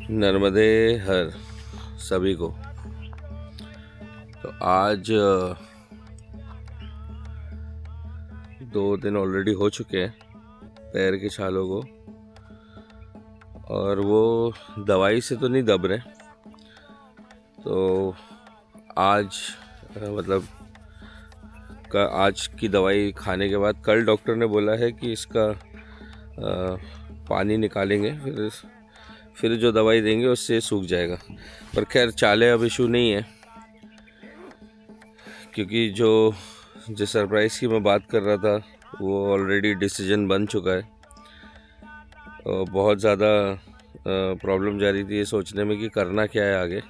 नर्मदे हर सभी को। तो आज 2 दिन ऑलरेडी हो चुके हैं पैर के छालों को, और वो दवाई से तो नहीं दब रहे। तो आज मतलब आज की दवाई खाने के बाद कल डॉक्टर ने बोला है कि इसका पानी निकालेंगे, फिर जो दवाई देंगे उससे सूख जाएगा। पर खैर चाले अब इशू नहीं है, क्योंकि जो सरप्राइज़ की मैं बात कर रहा था वो ऑलरेडी डिसीजन बन चुका है। और बहुत ज़्यादा प्रॉब्लम जा रही थी ये सोचने में कि करना क्या है आगे।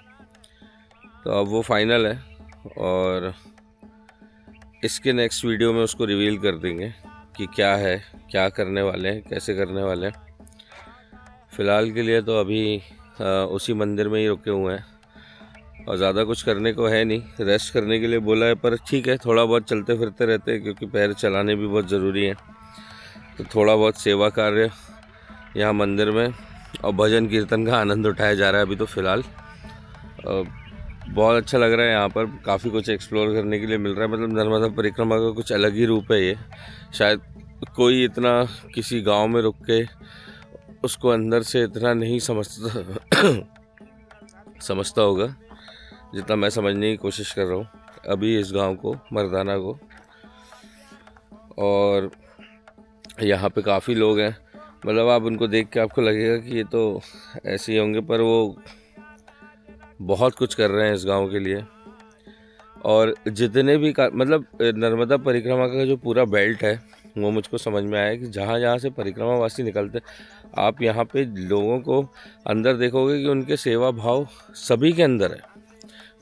तो अब वो फाइनल है, और इसके नेक्स्ट वीडियो में उसको रिवील कर देंगे कि क्या है, क्या करने वाले हैं, कैसे करने वाले हैं। फ़िलहाल के लिए तो अभी उसी मंदिर में ही रुके हुए हैं, और ज़्यादा कुछ करने को है नहीं, रेस्ट करने के लिए बोला है। पर ठीक है, थोड़ा बहुत चलते फिरते रहते हैं, क्योंकि पैर चलाने भी बहुत ज़रूरी है। तो थोड़ा बहुत सेवा कार्य यहाँ मंदिर में और भजन कीर्तन का आनंद उठाया जा रहा है अभी तो फ़िलहाल। बहुत अच्छा लग रहा है यहाँ पर, काफ़ी कुछ एक्सप्लोर करने के लिए मिल रहा है। मतलब नर्मदा परिक्रमा का कुछ अलग ही रूप है ये। शायद कोई इतना किसी गांव में रुक के उसको अंदर से इतना नहीं समझता होगा जितना मैं समझने की कोशिश कर रहा हूँ अभी इस गांव को, मर्दाना को। और यहाँ पे काफ़ी लोग हैं, मतलब आप उनको देख के आपको लगेगा कि ये तो ऐसे ही होंगे, पर वो बहुत कुछ कर रहे हैं इस गांव के लिए। और जितने भी मतलब नर्मदा परिक्रमा का जो पूरा बेल्ट है वो मुझको समझ में आया कि जहाँ जहाँ से परिक्रमावासी निकलते, आप यहाँ पे लोगों को अंदर देखोगे कि उनके सेवा भाव सभी के अंदर है।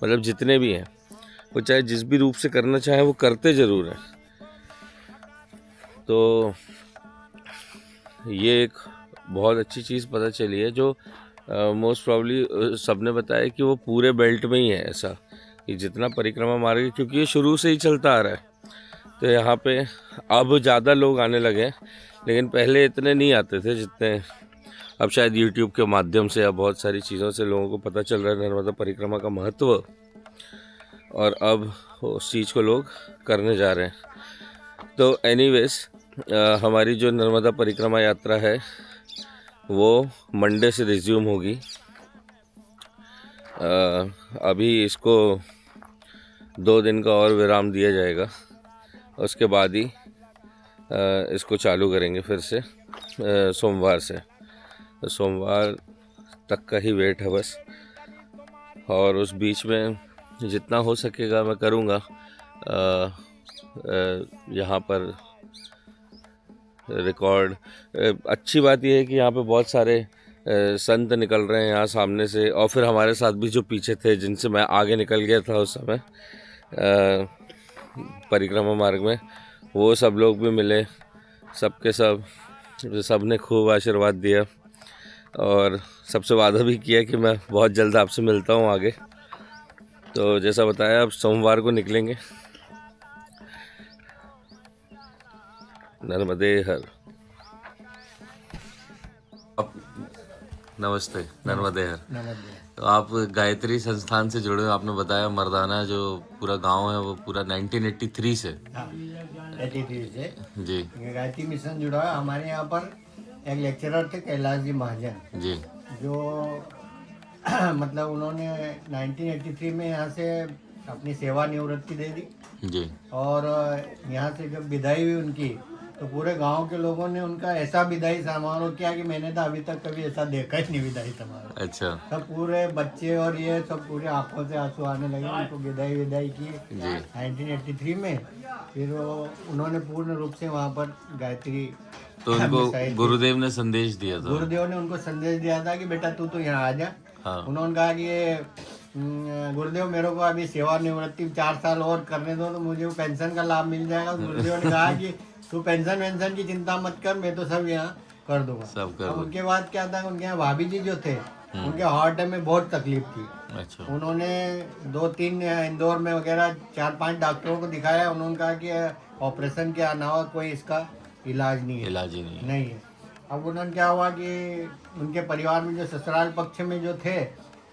मतलब जितने भी हैं वो चाहे जिस भी रूप से करना चाहे वो करते ज़रूर हैं। तो ये एक बहुत अच्छी चीज़ पता चली है, जो मोस्ट प्रॉब्ली सबने बताया कि वो पूरे बेल्ट में ही है ऐसा, कि जितना परिक्रमा मार्ग, क्योंकि ये शुरू से ही चलता आ रहा है। तो यहाँ पे अब ज़्यादा लोग आने लगे हैं, लेकिन पहले इतने नहीं आते थे जितने अब। शायद यूट्यूब के माध्यम से अब बहुत सारी चीज़ों से लोगों को पता चल रहा है नर्मदा परिक्रमा का महत्व, और अब उस चीज़ को लोग करने जा रहे हैं। तो एनीवेज, हमारी जो नर्मदा परिक्रमा यात्रा है वो मंडे से रिज्यूम होगी। अभी इसको 2 दिन का और विराम दिया जाएगा, उसके बाद ही इसको चालू करेंगे फिर से सोमवार से। तो सोमवार तक का ही वेट है बस, और उस बीच में जितना हो सकेगा मैं करूँगा। यहाँ पर रिकॉर्ड, अच्छी बात यह है कि यहाँ पे बहुत सारे संत निकल रहे हैं यहाँ सामने से, और फिर हमारे साथ भी जो पीछे थे जिनसे मैं आगे निकल गया था उस समय परिक्रमा मार्ग में, वो सब लोग भी मिले। सबके सब ने खूब आशीर्वाद दिया, और सबसे वादा भी किया कि मैं बहुत जल्द आपसे मिलता हूँ आगे। तो जैसा बताया, अब सोमवार को निकलेंगे। नर्मदे हर। नमस्ते। नर्मदे हर। नमस्ते। तो आप गायत्री संस्थान से जुड़े हो, आपने बताया। मर्दाना जो पूरा गांव है वो पूरा 1983 से। हाँ, 83 से जी गायत्री मिशन जुड़ा है। हमारे यहाँ पर एक लेक्चरर थे, कैलाश जी महाजन, जी जो मतलब उन्होंने 1983 में यहाँ से अपनी सेवानिवृत्ति दे दी। जी और यहाँ से जब विदाई हुई उनकी, तो पूरे गांव के लोगों ने उनका ऐसा विदाई समारोह किया कि मैंने तो अभी तक कभी ऐसा देखा ही नहीं विदाई समारोह। अच्छा सब पूरे बच्चे और ये सब पूरे आंखों से आंसू आने लगे। उनको विदाई की जी 1983 में। फिर वो उन्होंने पूर्ण रूप से वहाँ पर गायत्री तो उनको मिसाई थी। गुरुदेव ने संदेश दिया था। गुरुदेव ने उनको संदेश दिया था कि बेटा तू तो यहाँ आ जा। हाँ उन्होंने कहा कि ये गुरुदेव मेरे को अभी सेवानिवृत्ति 4 साल और करने दो, तो मुझे वो पेंशन का लाभ मिल जाएगा। गुरुदेव ने कहा कि तू पेंशन वेंशन की चिंता मत कर, मैं तो सब यहाँ कर दूंगा। सब कर अब दो। उनके बाद क्या था, उनके यहाँ भाभी जी जो थे, उनके हार्ट में बहुत तकलीफ थी। अच्छा उन्होंने 2-3 इंदौर में वगैरह 4-5 डॉक्टरों को दिखाया। उन्होंने कहा कि ऑपरेशन के अलावा कोई इसका इलाज नहीं है, इलाज ही नहीं है। नहीं है। अब उन्होंने क्या हुआ कि उनके परिवार में जो ससुराल पक्ष में जो थे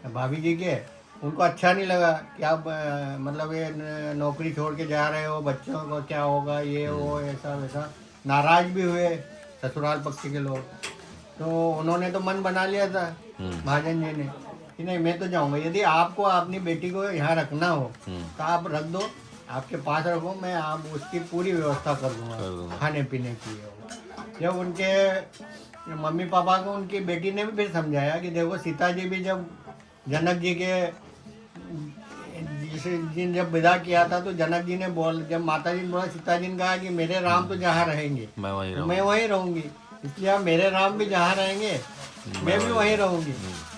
भाभी जी के, उनको अच्छा नहीं लगा कि आप मतलब ये नौकरी छोड़ के जा रहे हो, बच्चों को क्या होगा, ये वो ऐसा वैसा, नाराज भी हुए ससुराल पक्ष के लोग। तो उन्होंने तो मन बना लिया था महाजन जी ने कि नहीं मैं तो जाऊंगा, यदि आपको अपनी बेटी को यहाँ रखना हो तो आप रख दो, आपके पास रखो, मैं आप उसकी पूरी व्यवस्था कर दूंगा खाने पीने की। जब उनके मम्मी पापा को उनकी बेटी ने भी फिर समझाया कि देखो सीता जी भी जब जनक जी के जिन जब विदा किया था तो जनक जी ने जब माता जी ने बोला, सीता जी ने कहा कि मेरे राम तो जहाँ रहेंगे मैं मैं वहीं रहूंगी, इसलिए आप मेरे राम भी जहाँ रहेंगे मैं भी वहीं रहूंगी।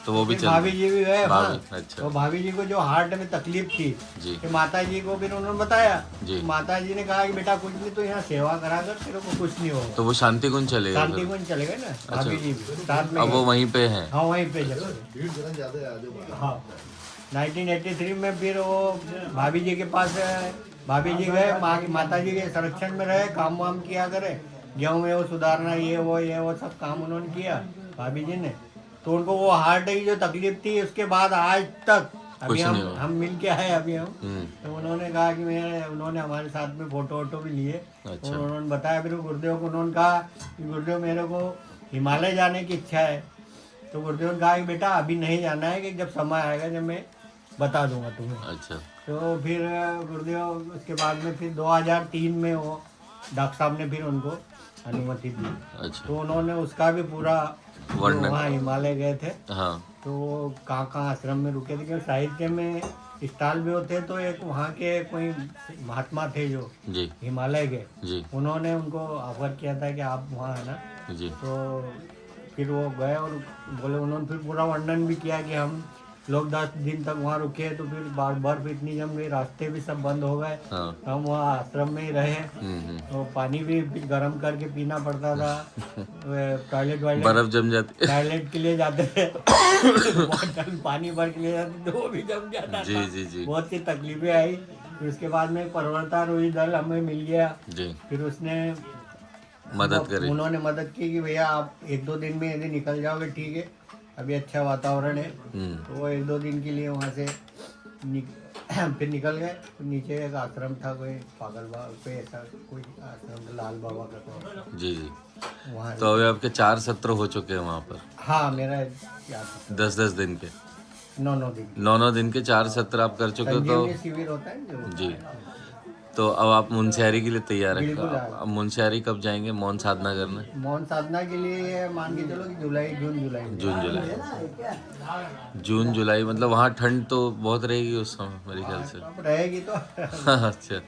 तो वो भी फिर भाभी जी भी गए। हाँ, अच्छा। तो भाभी जी को जो हार्ट में तकलीफ थी जी कि माता जी को फिर उन्होंने बताया, जी। माता जी ने कहा कि बेटा कुछ नहीं, तो यहाँ सेवा करा कर तेरे को कुछ नहीं होगा। तो वो शांति कुंज चले गए शांति फिर? कुंज चले गए ना भाभी जी भी साथ में अब वो गए। वहीं पे हैं? हाँ वहीं पे हाँ 1983 में फिर वो भाभी जी के पास भाभी जी गए, माता जी के संरक्षण में रहे, काम वाम किया करे, गेहूँ में वो सुधारना, ये वो सब काम उन्होंने किया भाभी जी ने। तो उनको वो हार्ट की जो तकलीफ थी उसके बाद आज तक अभी हम मिल के आए अभी हम। तो उन्होंने कहा कि उन्होंने हमारे साथ में फोटो वोटो भी लिए। अच्छा। और उन्होंने बताया फिर गुरुदेव को, उन्होंने कहा कि गुरुदेव मेरे को हिमालय जाने की इच्छा है। तो गुरुदेव ने कहा कि बेटा अभी नहीं जाना है, कि जब समय आएगा जब मैं बता दूंगा तुम्हें। अच्छा। तो फिर गुरुदेव उसके बाद में फिर 2003 में वो डॉक्टर साहब ने फिर उनको अनुमति दी। अच्छा। तो उन्होंने उसका भी पूरा वर्णन। वहाँ हिमालय गए थे हाँ। तो कहाँ आश्रम में रुके थे, क्योंकि साहित्य में स्टॉल भी होते, तो एक वहाँ के कोई महात्मा थे जो जी हिमालय गए, जी उन्होंने उनको ऑफर किया था कि आप वहाँ है ना। जी। तो फिर वो गए और बोले, उन्होंने फिर पूरा वर्णन भी किया कि हम लोग 10 दिन तक वहाँ रुके, तो फिर बर्फ इतनी जम गई, रास्ते भी सब बंद हो गए। हाँ। हम वहाँ आश्रम में ही रहे। तो पानी भी गर्म करके पीना पड़ता था। टॉयलेट बर्फ जम जाती। टॉयलेट के लिए जाते थे बॉटल पानी भर के लिए जाते थे, वो भी जम जाता जी था। जी जी बहुत सी तकलीफें आई। फिर उसके बाद में पर्वतारोही दल हमें मिल गया। जी। फिर उसने मदद करी। उन्होंने मदद की कि भैया आप 1-2 दिन में यदि निकल जाओगे ठीक है, अभी अच्छा वातावरण है। तो वो 1-2 दिन के लिए वहाँ से फिर निकल गए। तो नीचे एक आश्रम था, कोई पागल बाबा, कोई ऐसा कोई आश्रम था, लाल बाबा का था। जी जी। वहाँ तो अभी आपके 4 सत्र हो चुके हैं वहाँ पर? हाँ मेरा याद है 10-10 दिन के, 9-9 दिन 9-9 दिन के 4 सत्र आप कर चुके हो। तो संजीवनी शिविर होता है जो। जी। तो अब आप मुनस्यारी के लिए तैयार है? बिल्कुल। अब मुनस्यारी कब जाएंगे मौन साधना करने? मौन साधना के लिए मान के चलो कि जून जुलाई मतलब वहाँ ठंड तो बहुत रहेगी उस समय मेरे ख्याल से। अब रहेगी तो अच्छा।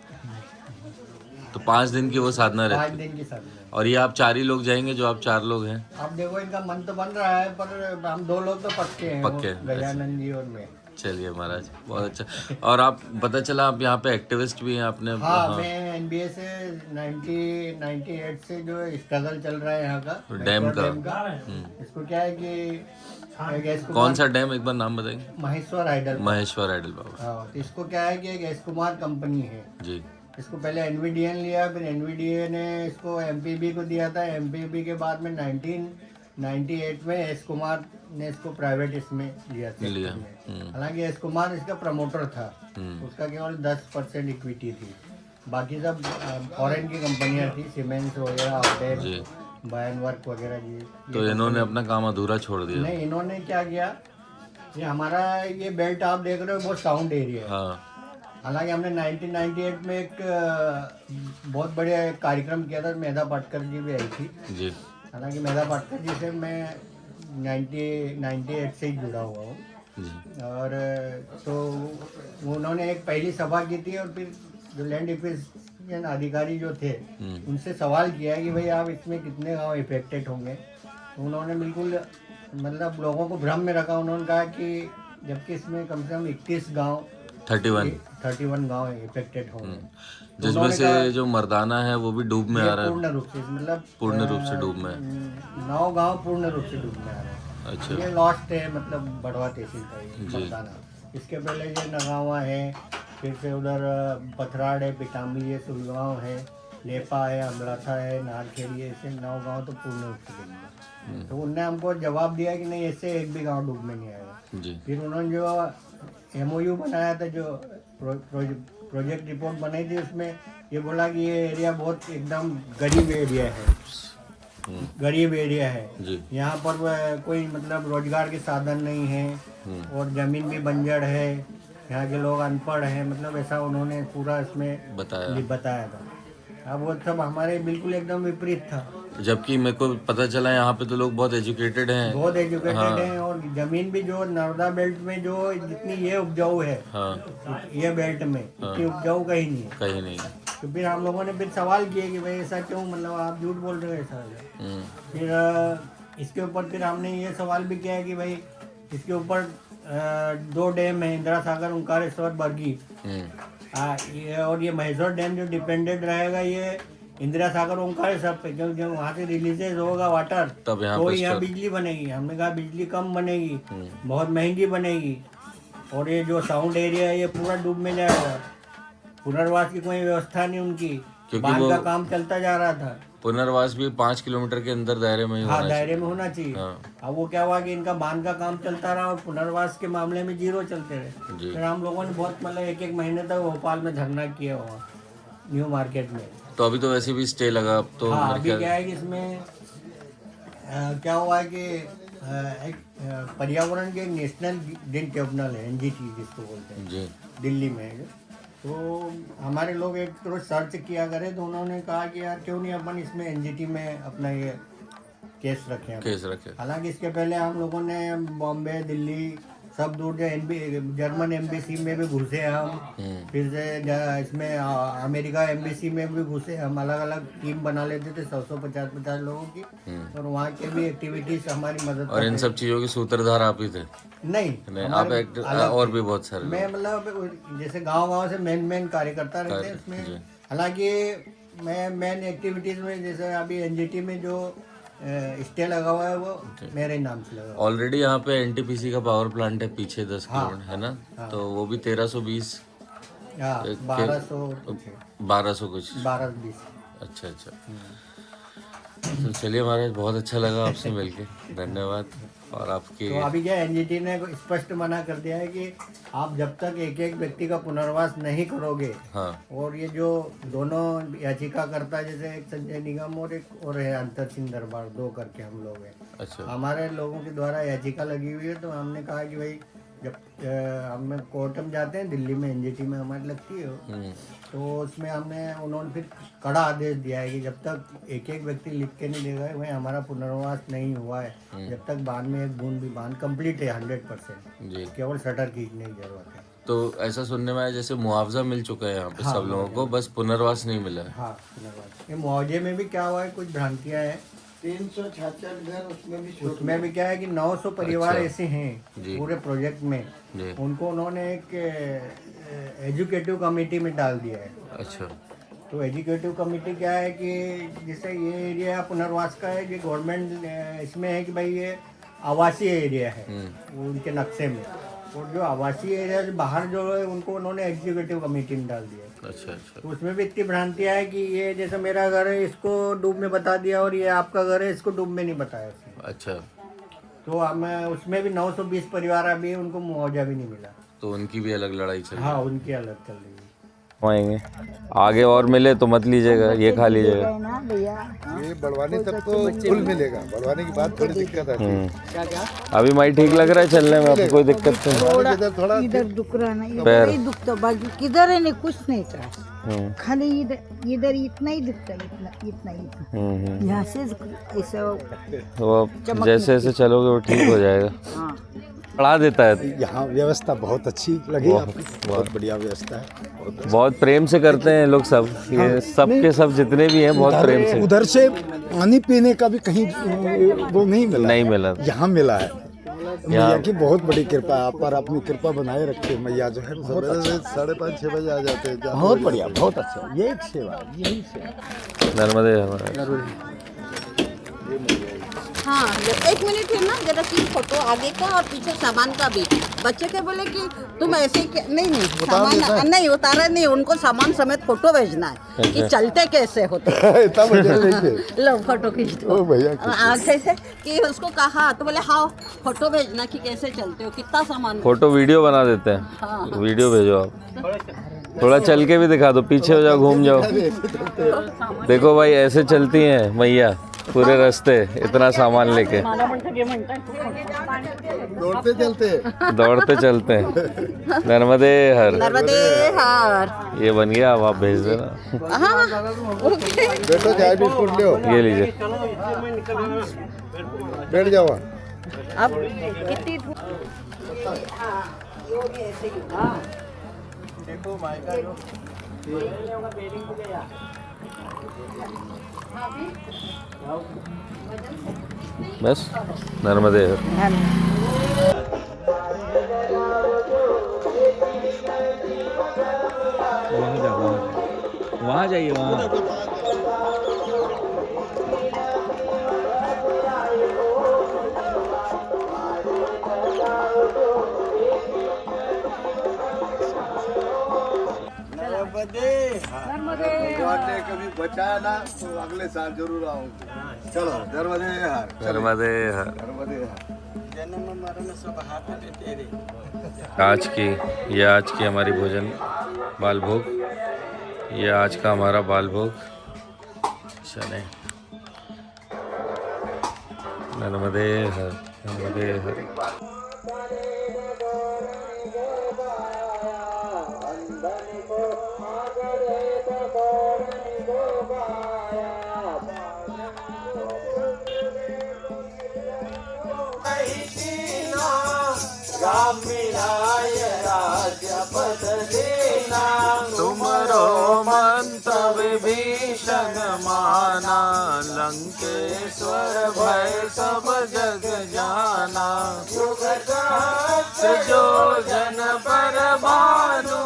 तो 5 दिन की वो साधना 5 रहती है। दिन की साधना। और ये आप 4 ही लोग जाएंगे जो आप 4 लोग हैं? अब देखो इनका मन तो बन रहा है, पर हम 2 लोग तो पक्के हैं, पक्के वो गजानंद जी और मैं। चलिए महाराज, बहुत अच्छा। और आप पता चला आप यहाँ पे एक्टिविस्ट भी हैं आपने? हाँ मैं एनबीए से 1998 से जो स्ट्रगल चल रहा है यहाँ का डैम का। इसको क्या है कि कौन सा डैम, एक बार नाम बताएंगे? महेश्वर आइडल। महेश्वर आइडल बाबा। हाँ, तो इसको क्या है कि एक एस कुमार कंपनी है जी। इसको पहले एनवीडीएन लिया, फिर एनवीडीए ने इसको एमपीबी को दिया था। एमपीबी के बाद में 1998 में एस कुमार ने इसको प्राइवेट इसमें लिया था। हालांकि एस कुमार इसका प्रमोटर था, उसका केवल 10% इक्विटी थी, बाकी सब फॉरेन की कंपनियां थी, सीमेंस वगैरह, ऑटेक, बायन वर्क वगैरह जी। तो इन्होंने अपना काम अधूरा छोड़ दिया? नहीं, इन्होंने क्या किया, ये हमारा ये बेल्ट आप देख रहे हो बहुत साउंड एरिया है। हाँ। हालांकि हमने 1998 में एक बहुत बढ़िया कार्यक्रम किया था, मेधा पाटकर जी भी आई थी जी। हालांकि मेधा पाटकर जी से मैं 1998 से ही जुड़ा हुआ हूँ। और तो उन्होंने एक पहली सभा की थी, और फिर जो लैंड एक्विजिशन अधिकारी जो थे उनसे सवाल किया कि भाई आप इसमें कितने गांव इफेक्टेड होंगे। तो उन्होंने बिल्कुल मतलब लोगों को भ्रम में रखा। उन्होंने कहा कि जबकि इसमें कम से कम 21 गाँव 31 गाँव इफेक्टेड होंगे, जिसमें से जो मर्दाना है वो भी डूब में आ रहा है। पूर्ण रूप से, मतलब पूर्ण रूप से डूब में 9 गाँव पूर्ण रूप से डूब में आ रहे हैं। अच्छा। ये लॉस्ट है, मतलब बढ़वा तहसील का ये मर्दाना। इसके पहले ये नगावा है, फिर से उधर पथराड़ है, पिटामी है, सुलगांव है, लेपा है, अमराथा है, नारखेड़ी है, ऐसे 9 गांव तो पूर्ण रूप से डूब गए। तो उनने हमको जवाब दिया कि नहीं, ऐसे एक भी गांव डूब में नहीं आएगा। जी फिर उन्होंने जो MOU बनाया था, जो प्रोजेक्ट रिपोर्ट बनाई थी, उसमें ये बोला कि ये एरिया बहुत एकदम गरीब एरिया है, गरीब एरिया है। जी यहाँ पर कोई मतलब रोजगार के साधन नहीं है और जमीन भी बंजर है, यहाँ के लोग अनपढ़ हैं, मतलब ऐसा उन्होंने पूरा इसमें बताया था। अब वो सब हमारे बिल्कुल एकदम विपरीत था। जबकि मेरे को पता चला यहाँ पे तो लोग बहुत एजुकेटेड हैं। बहुत एजुकेटेड हैं और जमीन भी जो नर्मदा बेल्ट में जो जितनी ये उपजाऊ है, हाँ ये बेल्ट में इतनी उपजाऊ कहीं नहीं है। कहीं नहीं। तो फिर हम लोगों ने फिर सवाल किए कि भाई ऐसा क्यों, मतलब आप झूठ बोल रहे हो ऐसा है। फिर इसके ऊपर फिर हमने ये सवाल भी किया है कि भाई इसके ऊपर 2 डैम है, इंदिरा सागर, ओंकारेश्वर, बरगी। और ये महेश्वर डैम जो डिपेंडेंट रहेगा ये इंदिरा सागर, ओंकारेश्वर पे, क्योंकि जब वहाँ से रिलीजेज होगा वाटर तब यहाँ तो पे यहाँ बिजली बनेगी। हमने कहा बिजली कम बनेगी, बहुत महंगी बनेगी, और ये जो साउंड एरिया है ये पूरा डूब में जाएगा। पुनर्वास की कोई व्यवस्था नहीं उनकी, बांध का काम चलता जा रहा था। पुनर्वास भी 5 किलोमीटर के अंदर दायरे में ही हाँ, होना दायरे में होना चाहिए। हाँ। अब वो क्या हुआ कि इनका बांध का काम चलता रहा और पुनर्वास के मामले में 0 चलते रहे। जी। फिर हम लोगों ने बहुत मतलब 1-1 महीने तक भोपाल में धरना किया हुआ, न्यू मार्केट में। तो अभी तो वैसे भी स्टे लगा अब तो हाँ, मेरे अभी ख्याल- क्या है कि इसमें क्या हुआ है कि एक पर्यावरण के नेशनल ग्रीन ट्रिब्यूनल है, NGT जिसको बोलते हैं, जी दिल्ली में है। तो हमारे लोग एक तो सर्च किया करे, तो उन्होंने कहा कि यार क्यों नहीं अपन इसमें NGT में अपना ये केस रखें। केस रखे। हालांकि इसके पहले हम लोगों ने बॉम्बे, दिल्ली, सब दूर जो जर्मन एम्बेसी में भी घुसे हम, फिर से इसमें अमेरिका एम्बेसी में भी घुसे हम। अलग अलग टीम बना लेते थे 100-150 लोगों की, और वहाँ के भी एक्टिविटीज हमारी मदद और इन सब चीजों की सूत्रधार आप ही थे? नहीं, नहीं, आप हमारे एक अलग और थे। भी बहुत सारे मैं मतलब जैसे गांव से मेन कार्यकर्ता रहते हैं जी। उसमें। हालांकि मैं मेन एक्टिविटीज में जैसे अभी NGT में जो स्टे लगा हुआ है वो मेरे नाम से लगा हुआ ऑलरेडी यहाँ पे NTPC का पावर प्लांट है पीछे 10 किलोमीटर है ना, तो वो भी 1320 है। हाँ, 1200 1200 कुछ। 12-20। अच्छा अच्छा। तो चलिए महाराज, बहुत अच्छा लगा आपसे मिलके, धन्यवाद। और आपकी तो अभी क्या NGT ने स्पष्ट मना कर दिया है कि आप जब तक एक व्यक्ति का पुनर्वास नहीं करोगे, हाँ और ये जो दोनों याचिकाकर्ता, जैसे एक संजय निगम और एक और है अंतर सिंह दरबार, 2 करके हम लोग हैं, अच्छा हमारे लोगों के द्वारा याचिका लगी हुई है। तो हमने कहा कि भाई जब हम कोर्ट में जाते हैं, दिल्ली में NGT में हमारी लगती है, तो उसमें उन्होंने फिर कड़ा आदेश दिया है कि जब तक एक व्यक्ति लिख के नहीं देगा भाई हमारा पुनर्वास नहीं हुआ है, जब तक बांध में एक बूंद भी, बांध कंप्लीट है 100%, जी। केवल शटर खींचने की जरूरत है। तो ऐसा सुनने में आया जैसे मुआवजा मिल चुका है यहाँ पे सब लोगों को, बस पुनर्वास नहीं मिला है। हाँ, पुनर्वास। ये मुआवजे में भी क्या हुआ है, कुछ भ्रांतियाँ हैं। 366 घर उसमें भी क्या है कि 900 परिवार ऐसे हैं जी। पूरे प्रोजेक्ट में, जी उनको उन्होंने एक एजुकेटिव कमेटी में डाल दिया है। अच्छा तो एजुकेटिव कमेटी क्या है कि जैसे ये एरिया पुनर्वास का है, ये गवर्नमेंट इसमें है कि भाई ये आवासीय एरिया है वो उनके नक्शे में, और जो आवासीय एरिया से बाहर जो है उनको उन्होंने एग्जीक्यूटिव कमेटी में डाल दिया है। अच्छा अच्छा। तो उसमें भी इतनी भ्रांतियाँ है कि ये जैसे मेरा घर है इसको डूब में बता दिया, और ये आपका घर है इसको डूब में नहीं बताया उसने। अच्छा, तो हमें उसमें भी 920 परिवार अभी उनको मुआवजा भी नहीं मिला। तो उनकी भी अलग लड़ाई चल रही हाँ, उनकी अलग चल रही है। आएंगे आगे और मिले तो मत लीजिएगा, ये खा लीजिएगा। ना भैया, ये बढ़वाने तक तो फुल मिलेगा, बढ़वाने के बाद थोड़ी दिक्कत आती है। अभी माई ठीक लग रहा है चलने में, आपको कोई दिक्कत नहीं? इधर थोड़ा इधर दुख रहा ना, पैर। इधर ही दुखता, बाकी किधर है नहीं, कुछ नहीं था, खाली इधर इतना ही दुखता, इतना यहाँ से ऐसा। तो अब जैसे जैसे चलोगे वो ठीक हो जाएगा, हाँ, बढ़ा देता है। यहाँ व्यवस्था बहुत अच्छी लगी आपकी, बहुत बढ़िया व्यवस्था है। बहुत प्रेम से करते हैं लोग सब, ये सब के सब जितने भी हैं बहुत प्रेम से। उधर से पानी पीने का भी कहीं वो नहीं मिला, नहीं मिला, यहाँ मिला है। मैया की बहुत बड़ी कृपा है आप पर, अपनी कृपा बनाए रखे मैया, जो है बहुत अच्छा। 5:30-6 बजे आ जाते हैं। बहुत बढ़िया, बहुत अच्छा, ये एक सेवा है, यही सेवा। नर्मदे हमारा। हाँ एक मिनट है ना, जरा सी फोटो आगे का और पीछे सामान का भी। बच्चे के बोले कि तुम ऐसे नहीं सामान नहीं उतारा नहीं, उनको सामान समेत फोटो भेजना है कि चलते कैसे होते। लो फोटो खींच दो आगे से कि उसको कहा तो बोले हाँ फोटो भेजना कि कैसे चलते हो, कितना सामान। फोटो वीडियो बना देते हैं। हाँ। वीडियो भेजो आप, थोड़ा चल के भी दिखा दो, पीछे हो जाओ, घूम जाओ। देखो भाई ऐसे चलती हैं मैया पूरे रास्ते इतना सामान लेके, दौड़ते चलते हैं। नर्मदे हर, नर्मदे हर। ये बन गया, अब आप भेज देना। हाँ ओके। बेटो चाय बिस्कुट लो, ये लीजिए। बैठ जाओ। अब कितनी बस नर्मदे हर। वहाँ जाइए, वहाँ भगवान ने कभी बचाया ना तो अगले साल जरूर आऊंगी। चलो नर्मदे हर, नर्मदे हर। नर्मदे हर। आज की हमारी भोजन बाल भोग, ये आज का हमारा बाल भोग। चले नर्मदे हर, नर्मदे हर। तुमरो मंतव्य भीषण माना, लंकेश्वर भय सब जग जाना। जो जन पर भानु,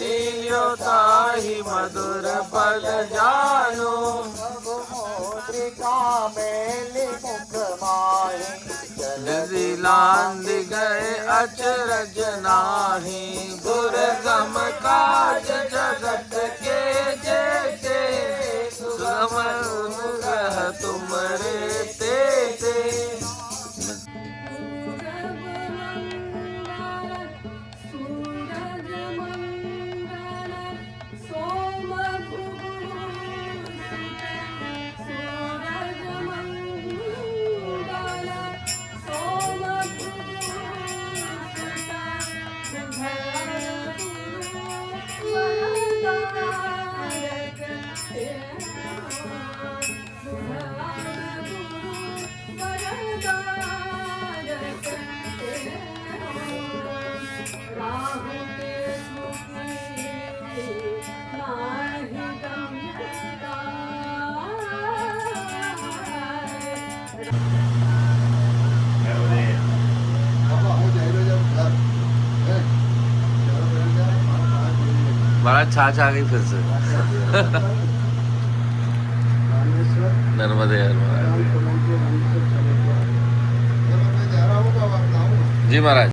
लील्यो ताहि मधुर पद जानु। लांद गए अचरज नाही, दुर्गम काज जगत के जेते। सुगम अनुग्रह तुमरे तेते। बड़ा छाछ आ गई फिर से। नर्मदे हर महाराज। जी महाराज।